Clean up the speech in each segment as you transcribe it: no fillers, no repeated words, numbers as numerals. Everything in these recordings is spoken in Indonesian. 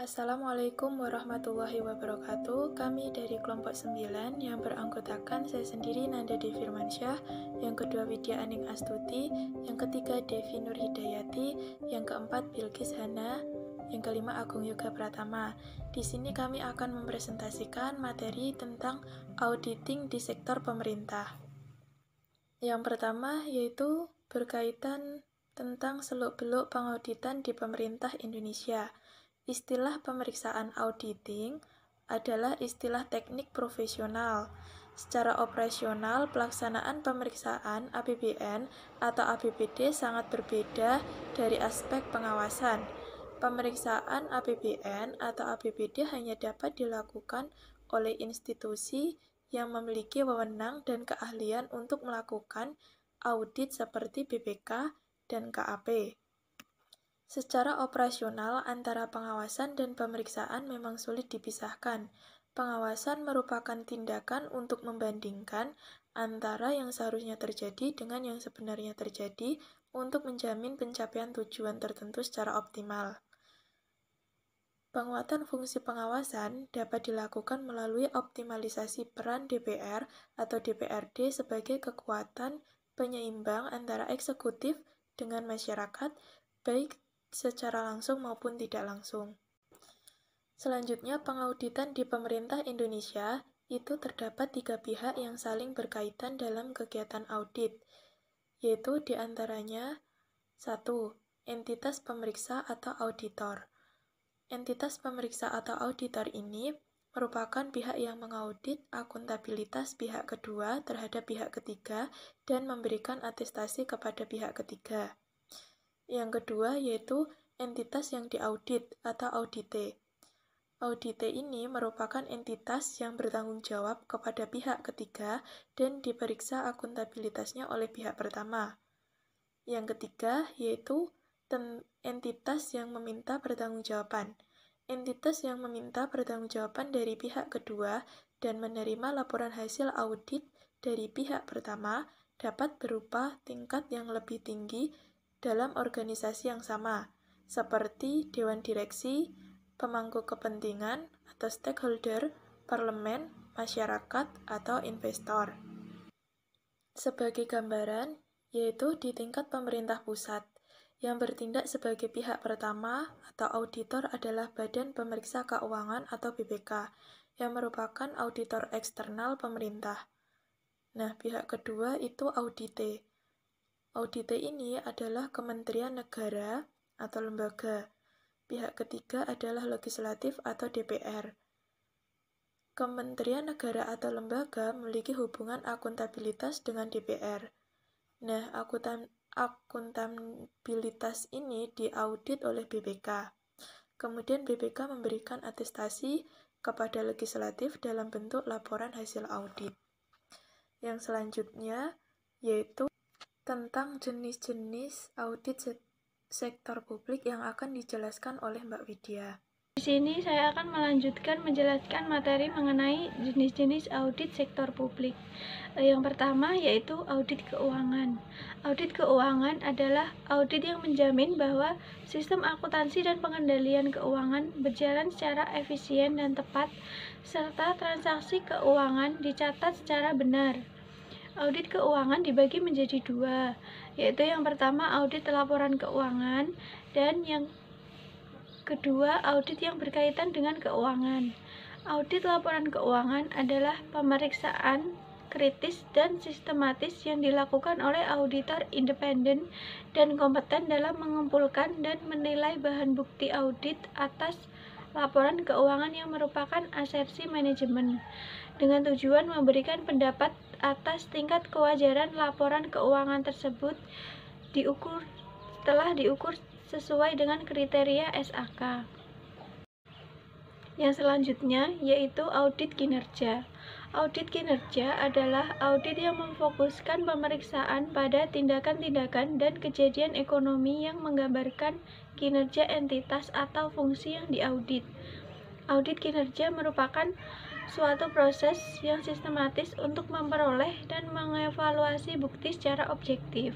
Assalamualaikum warahmatullahi wabarakatuh. Kami dari kelompok 9 yang beranggotakan saya sendiri Nanda Devi Firmansyah, yang kedua Widya Aning Astuti, yang ketiga Devi Nur Hidayati, yang keempat Bilqis Hana, yang kelima Agung Yoga Pratama. Di sini kami akan mempresentasikan materi tentang auditing di sektor pemerintah. Yang pertama yaitu berkaitan tentang seluk-beluk pengauditan di pemerintah Indonesia. Istilah pemeriksaan auditing adalah istilah teknik profesional. Secara operasional, pelaksanaan pemeriksaan APBN atau APBD sangat berbeda dari aspek pengawasan. Pemeriksaan APBN atau APBD hanya dapat dilakukan oleh institusi yang memiliki wewenang dan keahlian untuk melakukan audit seperti BPK dan KAP. Secara operasional, antara pengawasan dan pemeriksaan memang sulit dipisahkan. Pengawasan merupakan tindakan untuk membandingkan antara yang seharusnya terjadi dengan yang sebenarnya terjadi untuk menjamin pencapaian tujuan tertentu secara optimal. Penguatan fungsi pengawasan dapat dilakukan melalui optimalisasi peran DPR atau DPRD sebagai kekuatan penyeimbang antara eksekutif dengan masyarakat, baik secara langsung maupun tidak langsung. Selanjutnya, pengauditan di pemerintah Indonesia itu terdapat 3 pihak yang saling berkaitan dalam kegiatan audit, yaitu diantaranya 1. Entitas pemeriksa atau auditor. Entitas pemeriksa atau auditor ini merupakan pihak yang mengaudit akuntabilitas pihak kedua terhadap pihak ketiga dan memberikan atestasi kepada pihak ketiga. Yang kedua yaitu entitas yang diaudit atau audite. Audite ini merupakan entitas yang bertanggung jawab kepada pihak ketiga dan diperiksa akuntabilitasnya oleh pihak pertama. Yang ketiga yaitu entitas yang meminta pertanggungjawaban. Entitas yang meminta pertanggungjawaban dari pihak kedua dan menerima laporan hasil audit dari pihak pertama dapat berupa tingkat yang lebih tinggi dalam organisasi yang sama, seperti Dewan Direksi, pemangku kepentingan atau stakeholder, parlemen, masyarakat, atau investor. Sebagai gambaran, yaitu di tingkat pemerintah pusat, yang bertindak sebagai pihak pertama atau auditor adalah Badan Pemeriksa Keuangan atau BPK, yang merupakan auditor eksternal pemerintah. Nah, pihak kedua itu audite. Audite ini adalah Kementerian Negara atau lembaga. Pihak ketiga adalah legislatif atau DPR. Kementerian Negara atau lembaga memiliki hubungan akuntabilitas dengan DPR. Nah, akuntabilitas ini diaudit oleh BPK. Kemudian BPK memberikan atestasi kepada legislatif dalam bentuk laporan hasil audit. Yang selanjutnya yaitu tentang jenis-jenis audit sektor publik yang akan dijelaskan oleh Mbak Widya. Di sini saya akan melanjutkan menjelaskan materi mengenai jenis-jenis audit sektor publik. Yang pertama yaitu audit keuangan. Audit keuangan adalah audit yang menjamin bahwa sistem akuntansi dan pengendalian keuangan berjalan secara efisien dan tepat, serta transaksi keuangan dicatat secara benar. Audit keuangan dibagi menjadi 2, yaitu yang pertama audit laporan keuangan dan yang kedua, audit yang berkaitan dengan keuangan. Audit laporan keuangan adalah pemeriksaan kritis dan sistematis yang dilakukan oleh auditor independen dan kompeten dalam mengumpulkan dan menilai bahan bukti audit atas laporan keuangan yang merupakan asersi manajemen, dengan tujuan memberikan pendapat atas tingkat kewajaran laporan keuangan tersebut setelah diukur sesuai dengan kriteria SAK. Yang selanjutnya yaitu audit kinerja. Audit kinerja adalah audit yang memfokuskan pemeriksaan pada tindakan-tindakan dan kejadian ekonomi yang menggambarkan kinerja entitas atau fungsi yang diaudit. Audit kinerja merupakan suatu proses yang sistematis untuk memperoleh dan mengevaluasi bukti secara objektif,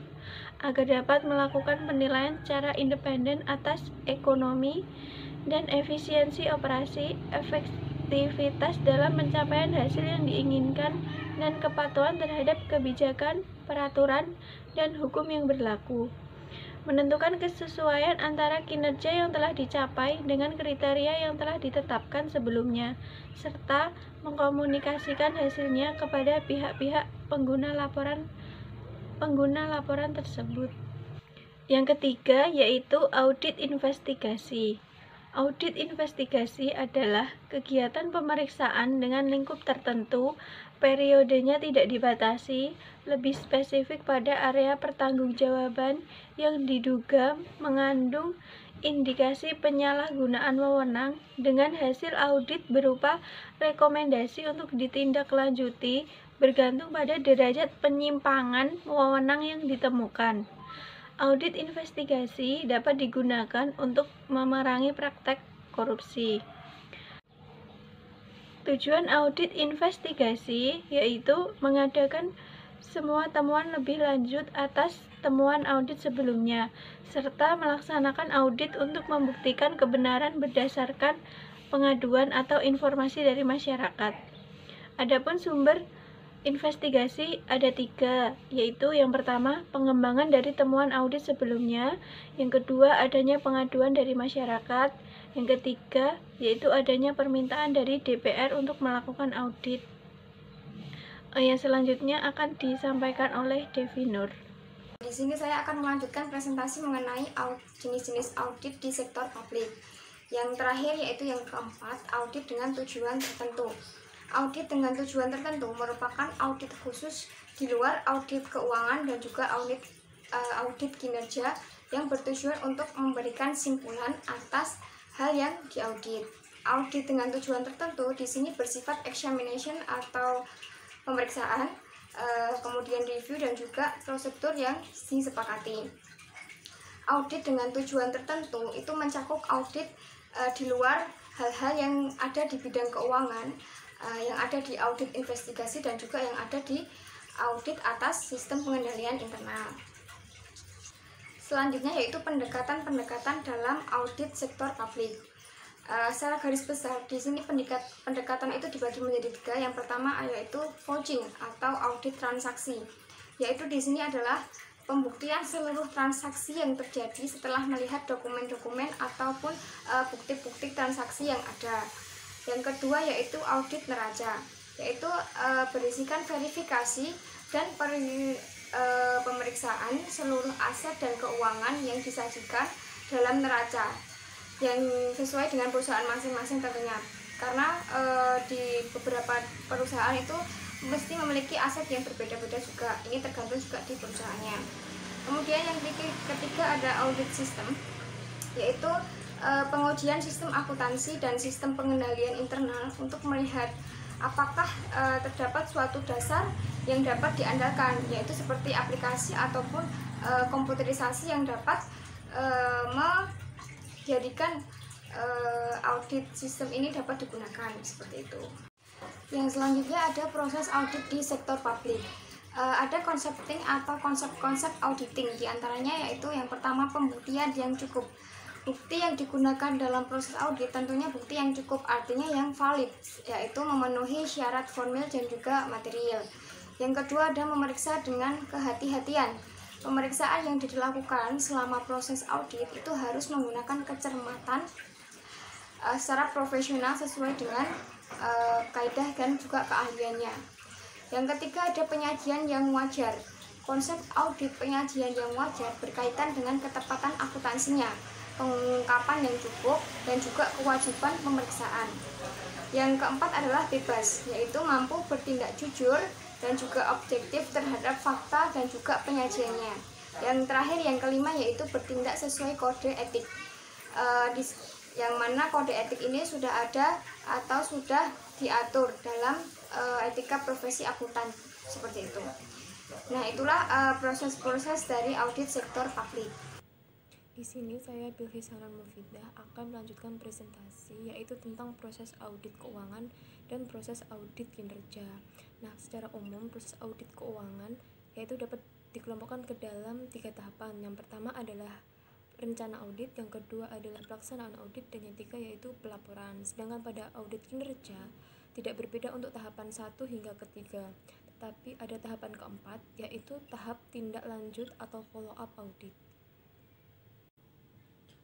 agar dapat melakukan penilaian secara independen atas ekonomi dan efisiensi operasi, efektivitas dalam pencapaian hasil yang diinginkan, dan kepatuhan terhadap kebijakan, peraturan, dan hukum yang berlaku. Menentukan kesesuaian antara kinerja yang telah dicapai dengan kriteria yang telah ditetapkan sebelumnya, serta mengkomunikasikan hasilnya kepada pihak-pihak pengguna laporan tersebut. Yang ketiga yaitu audit investigasi. Audit investigasi adalah kegiatan pemeriksaan dengan lingkup tertentu, periodenya tidak dibatasi, lebih spesifik pada area pertanggungjawaban yang diduga mengandung indikasi penyalahgunaan wewenang, dengan hasil audit berupa rekomendasi untuk ditindaklanjuti bergantung pada derajat penyimpangan wewenang yang ditemukan. Audit investigasi dapat digunakan untuk memerangi praktek korupsi. Tujuan audit investigasi yaitu mengadakan semua temuan lebih lanjut atas temuan audit sebelumnya, serta melaksanakan audit untuk membuktikan kebenaran berdasarkan pengaduan atau informasi dari masyarakat. Adapun sumber investigasi ada 3, yaitu yang pertama, pengembangan dari temuan audit sebelumnya, yang kedua, adanya pengaduan dari masyarakat, yang ketiga, yaitu adanya permintaan dari DPR untuk melakukan audit. Yang selanjutnya akan disampaikan oleh Devi Nur. Di sini saya akan melanjutkan presentasi mengenai jenis-jenis audit di sektor publik. Yang terakhir yaitu yang keempat, audit dengan tujuan tertentu. Audit dengan tujuan tertentu merupakan audit khusus di luar audit keuangan dan juga audit kinerja yang bertujuan untuk memberikan simpulan atas hal yang diaudit. Audit dengan tujuan tertentu di sini bersifat examination atau pemeriksaan, kemudian review dan juga prosedur yang disepakati. Audit dengan tujuan tertentu itu mencakup audit di luar hal-hal yang ada di bidang keuangan, yang ada di audit investigasi dan juga yang ada di audit atas sistem pengendalian internal. Selanjutnya yaitu pendekatan-pendekatan dalam audit sektor publik. Secara garis besar di sini pendekatan itu dibagi menjadi 3. Yang pertama yaitu vouching atau audit transaksi, yaitu di sini adalah pembuktian seluruh transaksi yang terjadi setelah melihat dokumen-dokumen ataupun bukti-bukti transaksi yang ada. Yang kedua yaitu audit neraca, yaitu berisikan verifikasi dan pemeriksaan seluruh aset dan keuangan yang disajikan dalam neraca yang sesuai dengan perusahaan masing-masing tentunya, karena di beberapa perusahaan itu mesti memiliki aset yang berbeda-beda juga, ini tergantung juga di perusahaannya. Kemudian yang ketiga ada audit sistem, yaitu pengujian sistem akuntansi dan sistem pengendalian internal untuk melihat apakah terdapat suatu dasar yang dapat diandalkan, yaitu seperti aplikasi ataupun komputerisasi yang dapat menjadikan audit sistem ini dapat digunakan, seperti itu. Yang selanjutnya ada proses audit di sektor publik. Ada konsepting atau konsep-konsep auditing, diantaranya yaitu yang pertama pembuktian yang cukup. Bukti yang digunakan dalam proses audit tentunya bukti yang cukup, artinya yang valid, yaitu memenuhi syarat formil dan juga material. Yang kedua ada memeriksa dengan kehati-hatian. Pemeriksaan yang dilakukan selama proses audit itu harus menggunakan kecermatan secara profesional sesuai dengan kaidah dan juga keahliannya. Yang ketiga ada penyajian yang wajar. Konsep audit penyajian yang wajar berkaitan dengan ketepatan akuntansinya, pengungkapan yang cukup, dan juga kewajiban pemeriksaan. Yang keempat adalah bebas, yaitu mampu bertindak jujur dan juga objektif terhadap fakta dan juga penyajiannya. Yang terakhir, yang kelima, yaitu bertindak sesuai kode etik, yang mana kode etik ini sudah ada atau sudah diatur dalam etika profesi akuntan, seperti itu. Nah, itulah proses-proses dari audit sektor publik. Di sini saya Bilqis Hanan Mufidah akan melanjutkan presentasi, yaitu tentang proses audit keuangan dan proses audit kinerja. Nah, secara umum proses audit keuangan yaitu dapat dikelompokkan ke dalam 3 tahapan. Yang pertama adalah rencana audit, yang kedua adalah pelaksanaan audit, dan yang ketiga yaitu pelaporan. Sedangkan pada audit kinerja tidak berbeda untuk tahapan 1 hingga ketiga, tetapi ada tahapan keempat, yaitu tahap tindak lanjut atau follow up audit.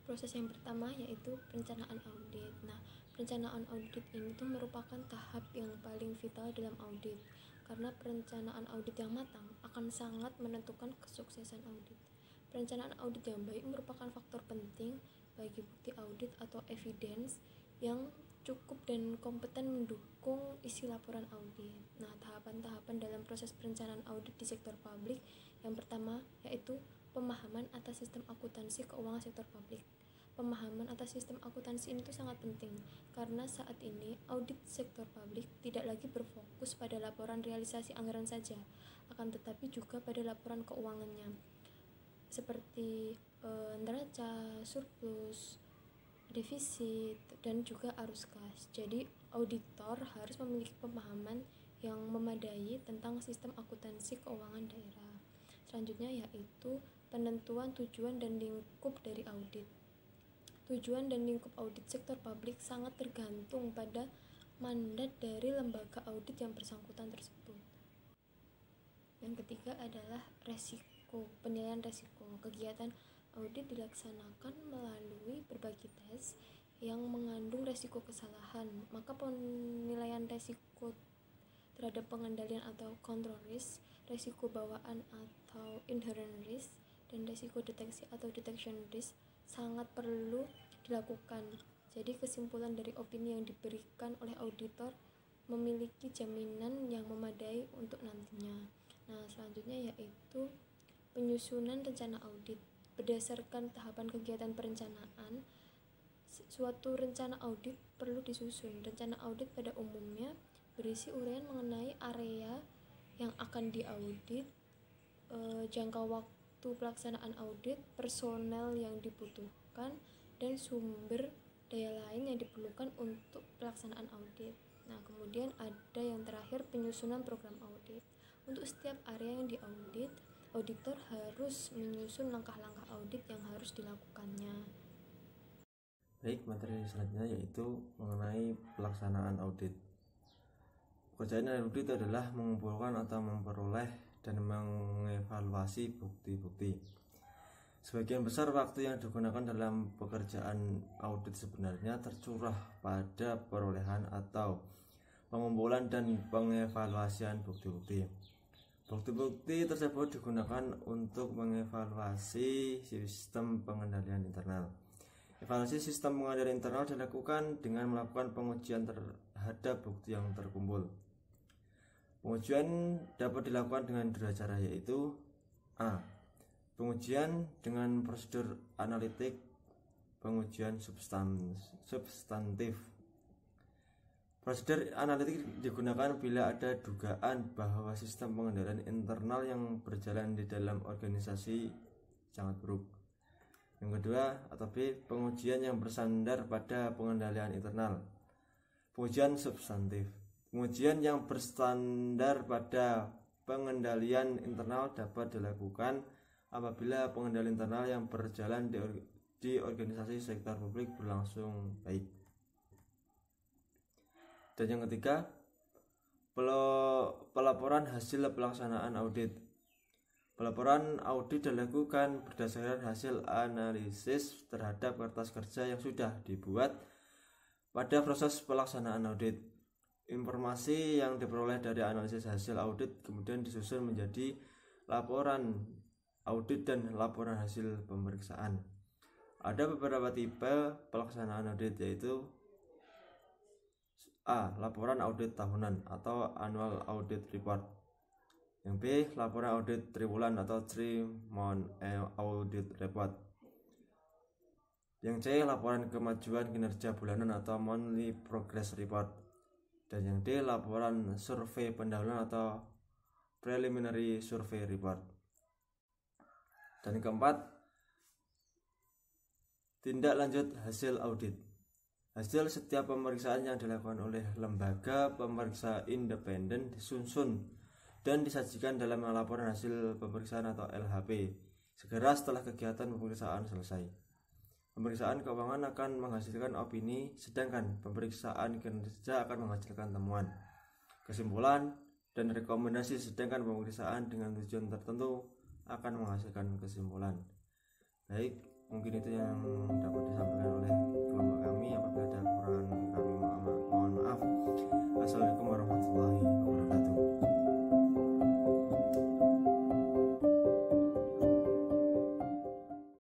Proses yang pertama yaitu perencanaan audit. Nah, perencanaan audit ini tuh merupakan tahap yang paling vital dalam audit, karena perencanaan audit yang matang akan sangat menentukan kesuksesan audit. Perencanaan audit yang baik merupakan faktor penting bagi bukti audit atau evidence yang cukup dan kompeten mendukung isi laporan audit. Nah, tahapan-tahapan dalam proses perencanaan audit di sektor publik, yang pertama yaitu pemahaman atas sistem akuntansi keuangan sektor publik. Pemahaman atas sistem akuntansi ini tuh sangat penting, karena saat ini audit sektor publik tidak lagi berfokus pada laporan realisasi anggaran saja, akan tetapi juga pada laporan keuangannya, seperti neraca, surplus, defisit, dan juga arus kas. Jadi auditor harus memiliki pemahaman yang memadai tentang sistem akuntansi keuangan daerah. Selanjutnya yaitu penentuan tujuan dan lingkup dari audit. Tujuan dan lingkup audit sektor publik sangat tergantung pada mandat dari lembaga audit yang bersangkutan tersebut. Yang ketiga adalah resiko, penilaian resiko. Kegiatan audit dilaksanakan melalui berbagai tes yang mengandung resiko kesalahan, maka penilaian resiko terhadap pengendalian atau control risk, resiko bawaan atau inherent risk, dan resiko deteksi atau detection risk sangat perlu dilakukan. Jadi kesimpulan dari opini yang diberikan oleh auditor memiliki jaminan yang memadai untuk nantinya. Nah, selanjutnya yaitu penyusunan rencana audit. Berdasarkan tahapan kegiatan perencanaan, suatu rencana audit perlu disusun. Rencana audit pada umumnya berisi uraian mengenai area yang akan diaudit, jangka waktu pelaksanaan audit, personel yang dibutuhkan, dan sumber daya lain yang diperlukan untuk pelaksanaan audit. Nah, kemudian ada yang terakhir, penyusunan program audit. Untuk setiap area yang diaudit, auditor harus menyusun langkah-langkah audit yang harus dilakukannya. Baik, materi selanjutnya yaitu mengenai pelaksanaan audit. Pekerjaan audit adalah mengumpulkan atau memperoleh dan mengevaluasi bukti-bukti. Sebagian besar waktu yang digunakan dalam pekerjaan audit sebenarnya tercurah pada perolehan atau pengumpulan dan pengevaluasian bukti-bukti. Bukti-bukti tersebut digunakan untuk mengevaluasi sistem pengendalian internal. Evaluasi sistem pengendalian internal dilakukan dengan melakukan pengujian terhadap bukti yang terkumpul. Pengujian dapat dilakukan dengan dua cara, yaitu A. Pengujian dengan prosedur analitik, pengujian substantif. Prosedur analitik digunakan bila ada dugaan bahwa sistem pengendalian internal yang berjalan di dalam organisasi sangat buruk. Yang kedua atau B, pengujian yang bersandar pada pengendalian internal. Pengujian substantif. Pengujian yang bersandar pada pengendalian internal dapat dilakukan apabila pengendalian internal yang berjalan di organisasi sektor publik berlangsung baik. Dan yang ketiga, pelaporan hasil pelaksanaan audit. Pelaporan audit dilakukan berdasarkan hasil analisis terhadap kertas kerja yang sudah dibuat pada proses pelaksanaan audit. Informasi yang diperoleh dari analisis hasil audit kemudian disusun menjadi laporan audit dan laporan hasil pemeriksaan. Ada beberapa tipe pelaksanaan audit, yaitu A. Laporan audit tahunan atau annual audit report. Yang B. Laporan audit triwulan atau 3-month audit report. Yang C. Laporan kemajuan kinerja bulanan atau monthly progress report. Dan yang D. Laporan survei pendahuluan atau preliminary survey report. Dan yang keempat, tindak lanjut hasil audit. Hasil setiap pemeriksaan yang dilakukan oleh lembaga pemeriksa independen disusun dan disajikan dalam laporan hasil pemeriksaan atau LHP segera setelah kegiatan pemeriksaan selesai. Pemeriksaan keuangan akan menghasilkan opini, sedangkan pemeriksaan kinerja akan menghasilkan temuan, kesimpulan, dan rekomendasi, sedangkan pemeriksaan dengan tujuan tertentu akan menghasilkan kesimpulan. Baik, mungkin itu yang dapat